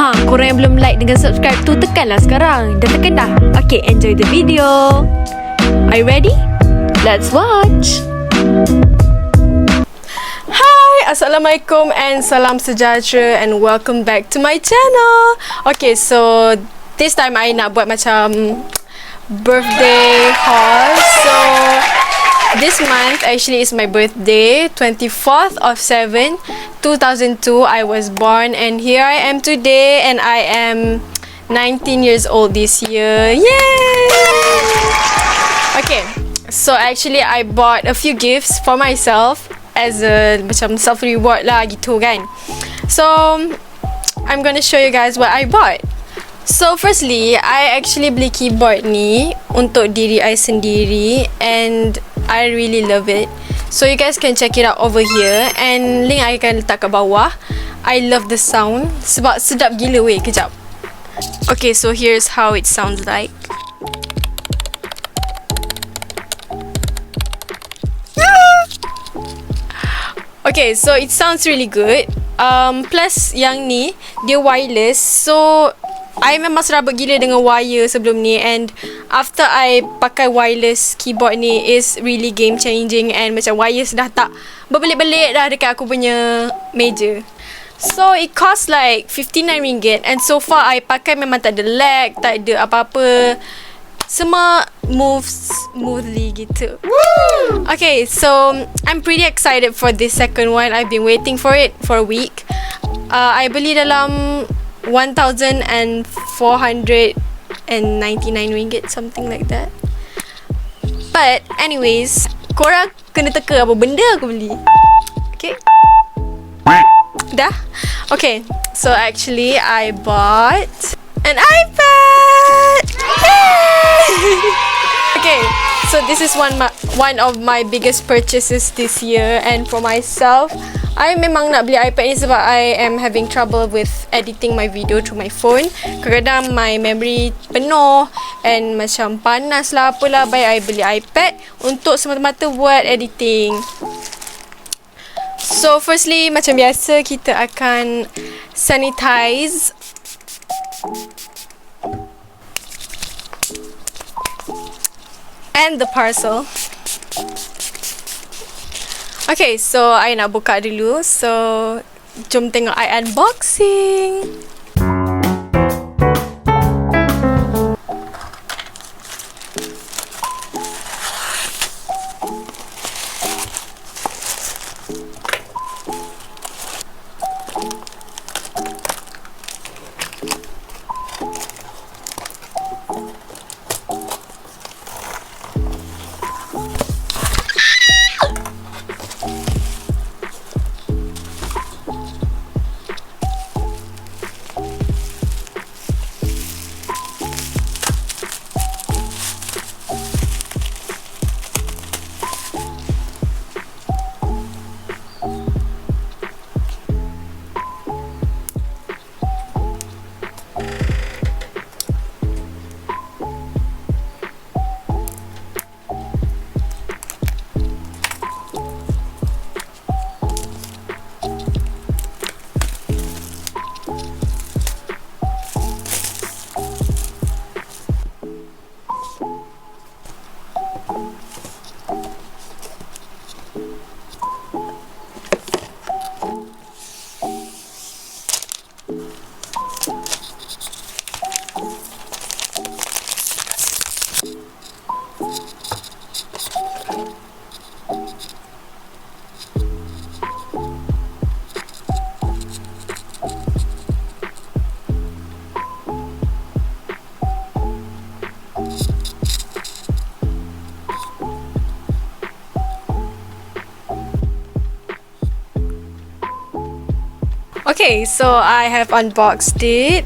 Korang yang belum like dengan subscribe tu, tekanlah sekarang. Dah tekan dah? Okay, enjoy the video. Are you ready? Let's watch. Hi, Assalamualaikum and salam sejahtera and welcome back to my channel. Okay, so this time I nak buat macam birthday haul. So this month actually is my birthday, 24th of 7, 2002 I was born, and here I am today, and I am 19 years old this year. Yay! Okay, so actually I bought a few gifts for myself as a macam self reward lah gitu kan. So I'm gonna show you guys what I bought. So firstly, I actually beli keyboard ni untuk diri I sendiri, and I really love it. So you guys can check it out over here, and link I akan letak kat bawah. I love the sound sebab sedap gila weh. Kejap. Okay, so here's how it sounds like. Okay, so it sounds really good. Plus yang ni dia wireless, so I memang serabut gila dengan wire sebelum ni, and after I pakai wireless keyboard ni is really game changing, and macam wires dah tak berbelit-belit dah dekat aku punya meja. So it cost like 59 ringgit, and so far I pakai memang tak ada lag, tak ada apa-apa. Semua moves smoothly gitu. Woo! Okay, so I'm pretty excited for this second one. I've been waiting for it for a week. I beli dalam 1,499 ringgit, something like that. But anyways, korang kena teka apa benda aku beli. Okay, dah? Okay, so actually I bought an iPad. Okay, so this is one of my biggest purchases this year, and for myself, I memang nak beli iPad ni sebab I am having trouble with editing my video through my phone. Kadang-kadang my memory penuh and macam panas lah apalah, baik I beli iPad untuk semata-mata buat editing. So firstly, macam biasa, kita akan sanitize. And the parcel. Okay, so I nak buka dulu. So jom tengok I unboxing. Okay, so I have unboxed it,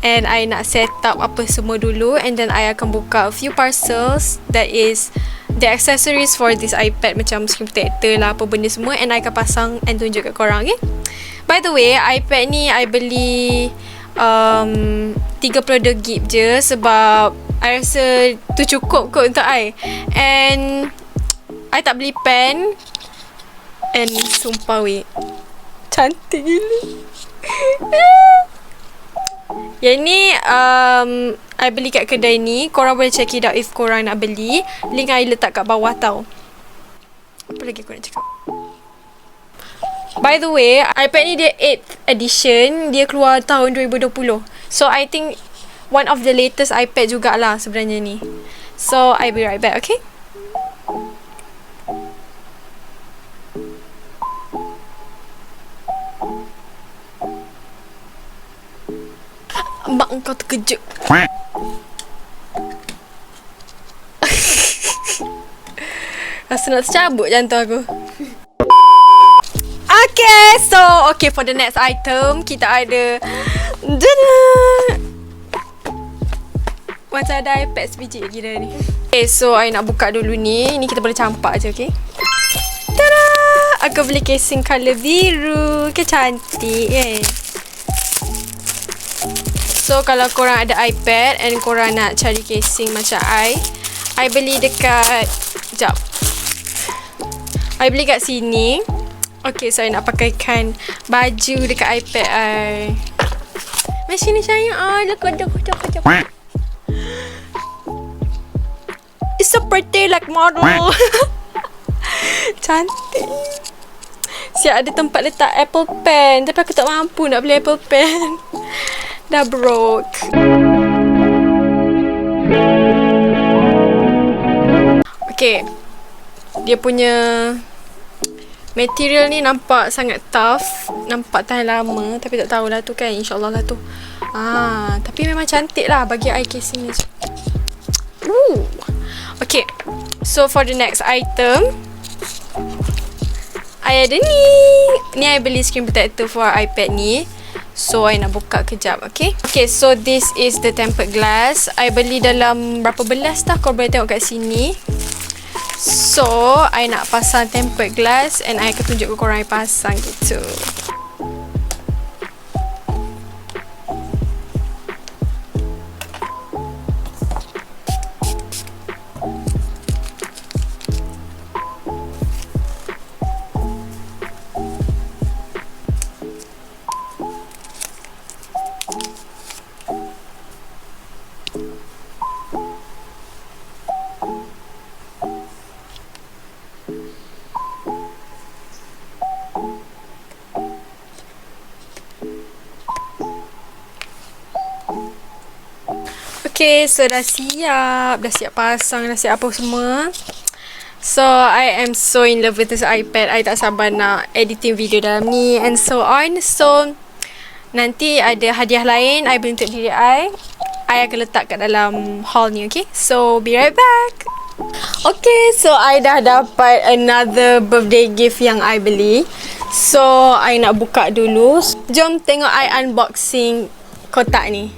and I nak set up apa semua dulu, and then I akan buka a few parcels that is the accessories for this iPad, macam screen protector lah, apa benda semua, and I akan pasang and tunjuk kat korang. Okay, by the way, iPad ni I beli 32 GB je sebab I rasa tu cukup kot untuk I, and I tak beli pen, and sumpah weh cantik gila. Yang ni I beli kat kedai ni. Korang boleh check it out if korang nak beli. Link I letak kat bawah tau. Apa lagi aku nak cakap? By the way, iPad ni dia 8th edition. Dia keluar tahun 2020. So I think one of the latest iPad jugalah sebenarnya ni. So I'll be right back, okay? Mak kau terkejut. Rasa nak tercabut jantung aku. Okay, for the next item kita ada macam ada iPad sebiji kira ni. Okay, so I nak buka dulu ni. Ni kita boleh campak je, okay? Tada! Aku beli casing colour biru. Ke cantik kan? So kalau korang ada iPad and korang nak cari casing macam I beli dekat sekejap. I beli kat sini. Okay, so I nak pakaikan baju dekat iPad I. Macam ni sayang. Jom. It's so pretty like model. Cantik. Siap ada tempat letak Apple Pen. Tapi aku tak mampu nak beli Apple Pen. Dah broke. Okay. Dia punya material ni nampak sangat tough. Nampak tahan lama. Tapi tak tahulah tu kan. InsyaAllah lah tu. Tapi memang cantik lah bagi eye casing ni. Okay. So for the next item, I ada ni. Ni I beli screen protector for iPad ni. So I nak buka kejap, okay? Okay, so this is the tempered glass. I beli dalam berapa belas dah, kau boleh tengok kat sini. So I nak pasang tempered glass and I akan tunjuk ke korang I pasang gitu. Okay, so dah siap pasang, dah siap apa semua. So I am so in love with this iPad. I tak sabar nak editing video dalam ni and so on. So nanti ada hadiah lain I beli untuk diri I akan letak kat dalam haul ni, okay? So be right back. Okay, so I dah dapat another birthday gift yang I beli. So I nak buka dulu. Jom tengok I unboxing kotak ni.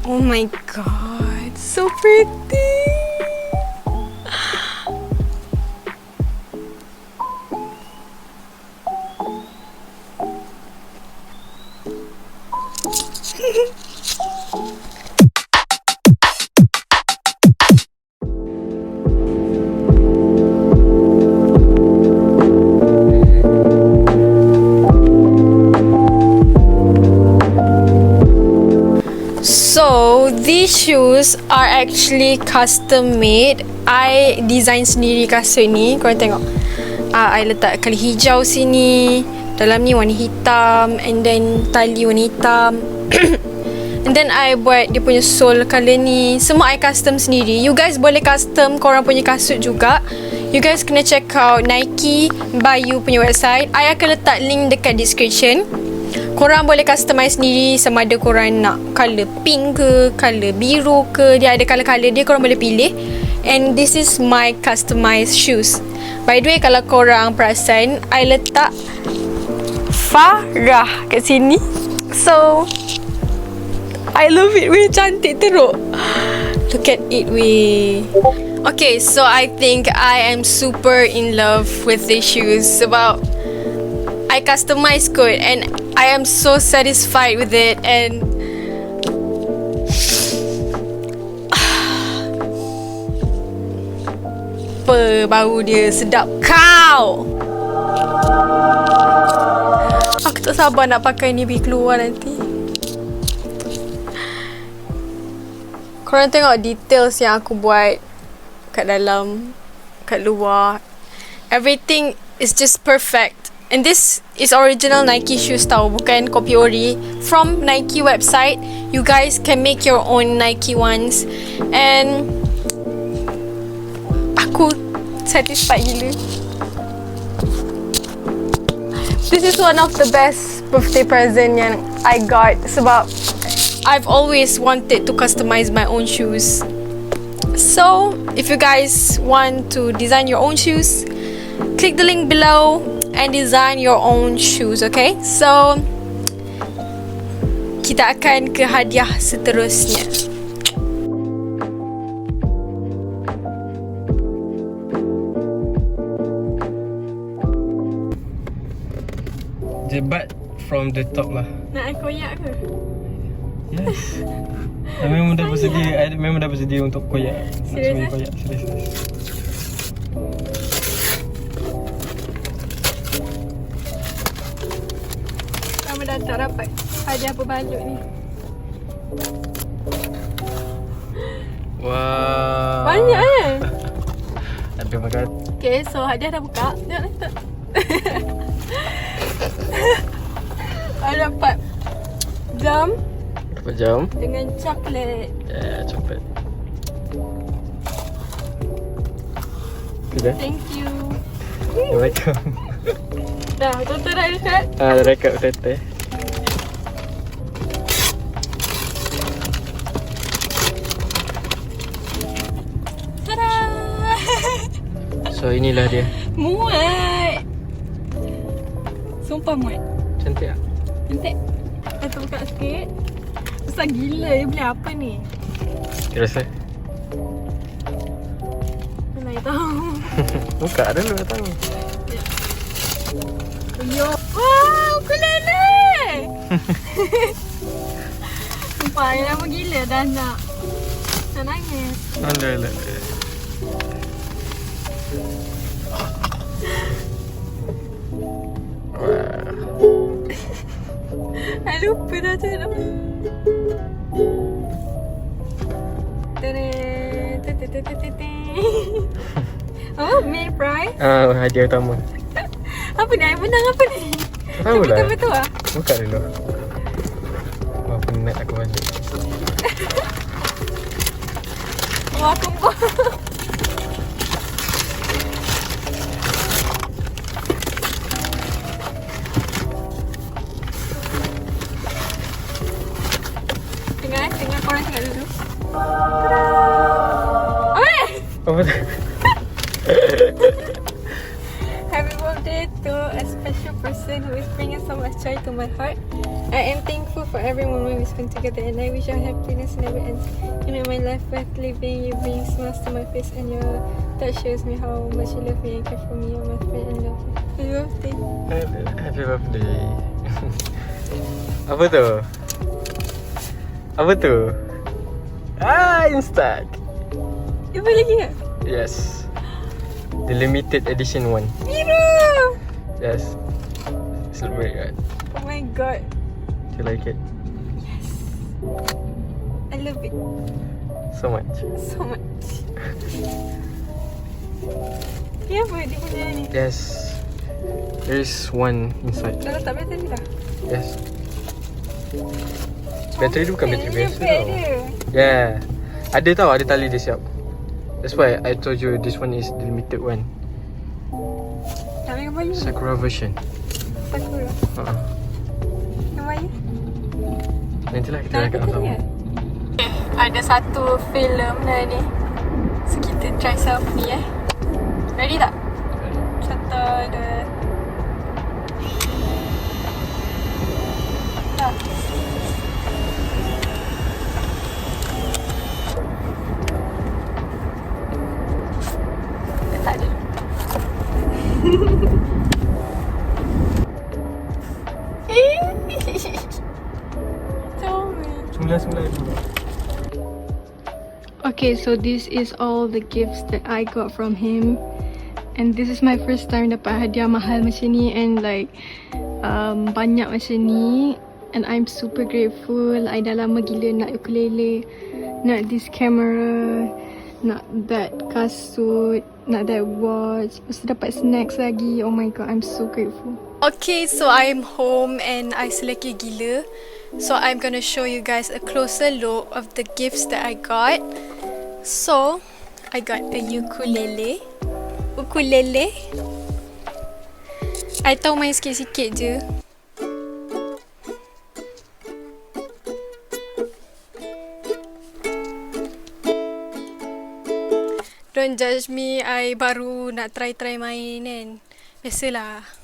Oh my god, so pretty. So these shoes are actually custom made. I design sendiri kasut ni. Korang tengok, I letak kali hijau sini, dalam ni warna hitam, and then tali warna hitam. And then I buat dia punya sole colour ni. Semua I custom sendiri. You guys boleh custom korang punya kasut juga. You guys kena check out Nike Bayu punya website. I akan letak link dekat description. Korang boleh customize sendiri, sama ada korang nak colour pink ke, colour biru ke. Dia ada colour-colour dia, korang boleh pilih. And this is my customized shoes. By the way, kalau korang perasan, I letak parah kat sini. So I love it weh, cantik teruk. Look at it weh. Okay, so I think I am super in love with these shoes. Sebab I customize kot and I am so satisfied with it. And apa bau dia sedap kau. Aku tak sabar nak pakai ni pergi keluar nanti. Korang tengok details yang aku buat kat dalam, kat luar. Everything is just perfect. And this is original Nike shoes tau, bukan copy ori. From Nike website, you guys can make your own Nike ones. And aku satisfied gila. This is one of the best birthday present yang I got. Sebab I've always wanted to customize my own shoes. So, if you guys want to design your own shoes, click the link below and design your own shoes, okay? So, kita akan ke hadiah seterusnya. Jebat from the top lah. Nak koyak ke? Yes. I memang dah bersedia. I memang dah bersedia untuk koyak. Serius? Koyak. Serius. Lama dah tak dapat hadiah berbaloi ni. Wow. Banyak kan? Ada makan. Okay, so hadiah dah buka. Tengok tak? I dapat jam. Dapat jam. Dengan coklat. Ya, coklat. Sudah. Thank you. You're welcome. Dah, betul-betul dah dekat. Dah rekod betul-betul. Tada! So inilah dia. Muat. Sumpah muat. Cantik tak? Cantik. Kita buka sikit. Besar gila, dia beli apa ni? Rasa? Mana tahu. Buka dulu datang. Yo. Wow, ukulele. Sumpah, yang lama gila dah nak nangis. Alhamdulillah. I lupa dah macam mana. Oh, main prize. Hadiah utama. Apa ni? I menang apa ni? Tahu lah. Betul-betul lah. Buka dulu. Wah, penat aku balik. Wah, aku buat. Tengah korang tengok dulu. Apa tu? Happy birthday to a special person who is bringing so much joy to my heart. I am thankful for every moment we spend together and I wish our happiness never ends. You make my life worth living. You bring smiles to my face and your touch shows me how much you love me and care for me. You're my friend and love you. Happy birthday. Happy birthday. Apa tu? Apa tu? Instax. Ibu lagi tak? Yes. The limited edition one. Biru! Yes. It's very good. Oh my god. Do you like it? Yes. I love it So much. so much. Ni apa dia punya ni? Yes. There is one inside. Dah letak bateri dah? Yes. Bateri tu bukan bateri biasa Beg tau. dia. Yeah. Ada tau, ada tali dia siap. That's why I told you this one is the limited one. Nak ambil gambar you? Sakura version. Sakura. Gambar you? Nantilah kita Tak angkat ada sama. Ada satu filem dah ni. So kita try selfie Ready tak? Satu, dua. Sembilan dulu. Okay, so this is all the gifts that I got from him. And this is my first time dapat hadiah mahal macam ni and like banyak macam ni. And I'm super grateful. I dah lama gila nak ukulele, nak this camera, nak that kasut, nak that watch. Lepas tu dapat snacks lagi. Oh my god, I'm so grateful. Okay, so I'm home and I seleki gila. So I'm gonna show you guys a closer look of the gifts that I got. So I got a ukulele. I tahu main sikit-sikit je. Don't judge me, I baru nak try main kan. Biasalah.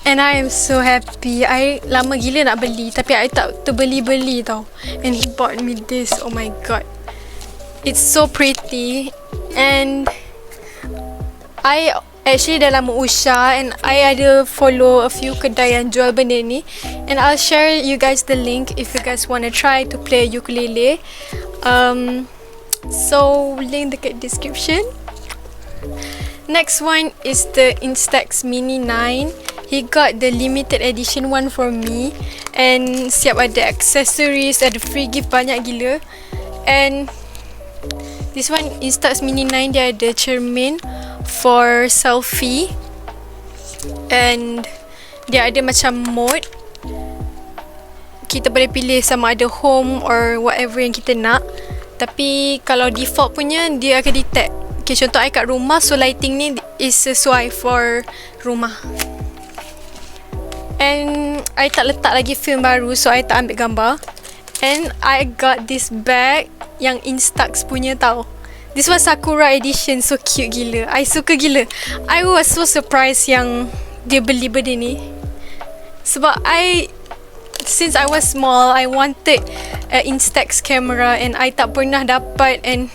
And I am so happy. I lama gila nak beli tapi I tak terbeli-beli tau. And he bought me this. Oh my god. It's so pretty. And I actually dah lama usah and I ada follow a few kedai yang jual benda ni. And I'll share you guys the link if you guys want to try to play ukulele. So link dekat description. Next one is the Instax Mini 9. He got the limited edition one for me. And siap ada accessories, ada free gift banyak gila. And this one Instax Mini 9 dia ada cermin for selfie. And dia ada macam mode. Kita boleh pilih sama ada home or whatever yang kita nak. Tapi kalau default punya dia akan detect. Okay, contoh I kat rumah, so lighting ni is sesuai for rumah. And I tak letak lagi film baru, so I tak ambil gambar. And I got this bag yang Instax punya tau. This was Sakura edition, so cute gila. I suka gila. I was so surprised yang dia beli benda ni. Sebab since I was small, I wanted a Instax camera and I tak pernah dapat. And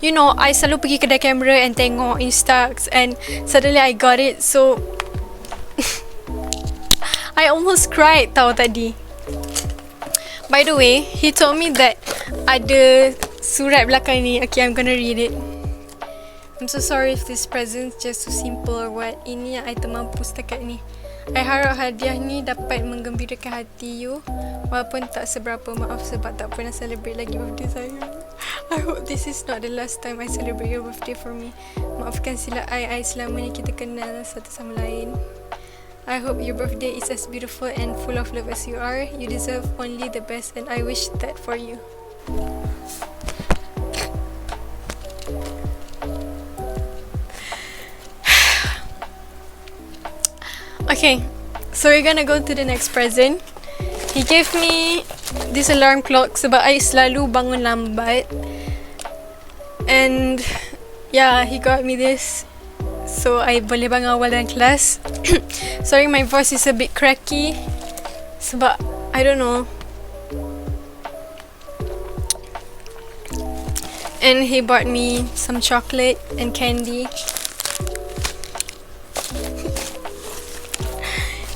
you know, I selalu pergi kedai kamera and tengok Instax, and suddenly I got it. So I almost cried tau tadi. By the way, he told me that ada surat belakang ni. Okay, I'm gonna read it. I'm so sorry if this present's just too simple or what. Ini yang I termampu setakat ni. I harap hadiah ni dapat menggembirakan hati you. Walaupun tak seberapa, maaf sebab tak pernah celebrate lagi birthday saya. I hope this is not the last time I celebrate your birthday for me. Maafkan silap I selama ni kita kenal satu sama lain. I hope your birthday is as beautiful and full of love as you are. You deserve only the best and I wish that for you. Okay, so we're gonna go to the next present. He gave me this alarm clock sebab I selalu bangun lambat. And yeah, he got me this so I boleh bangun awal dalam kelas. Sorry, my voice is a bit cracky sebab I don't know. And he bought me some chocolate and candy.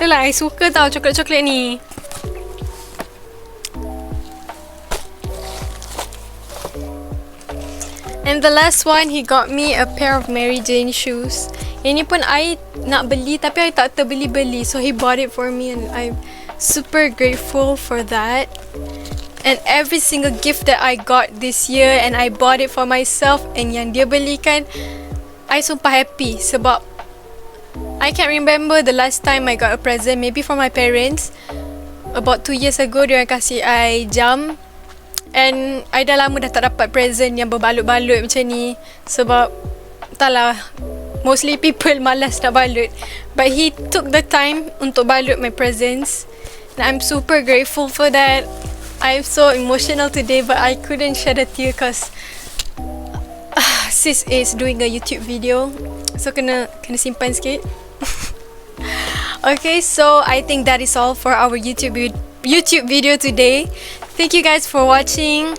Itulah, I suka tau coklat-coklat ni. And the last one, he got me a pair of Mary Jane shoes. Ini pun I nak beli tapi I tak terbeli-beli. So he bought it for me and I'm super grateful for that. And every single gift that I got this year and I bought it for myself and yang dia belikan, I sumpah happy sebab I can't remember the last time I got a present. Maybe from my parents. About 2 years ago, dia kasih I jam. And I dah lama dah tak dapat present yang berbalut-balut macam ni. Sebab entahlah, mostly people malas nak balut. But he took the time untuk balut my presents. And I'm super grateful for that. I'm so emotional today but I couldn't shed a tear because sis is doing a YouTube video. So kena simpan sikit. Okay, so I think that is all for our YouTube video today. Thank you guys for watching.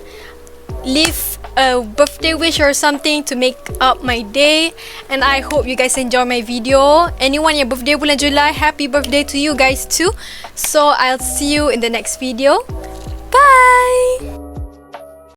Leave a birthday wish or something to make up my day, and I hope you guys enjoy my video. Anyone yang birthday bulan Julai, happy birthday to you guys too. So I'll see you in the next video. Bye.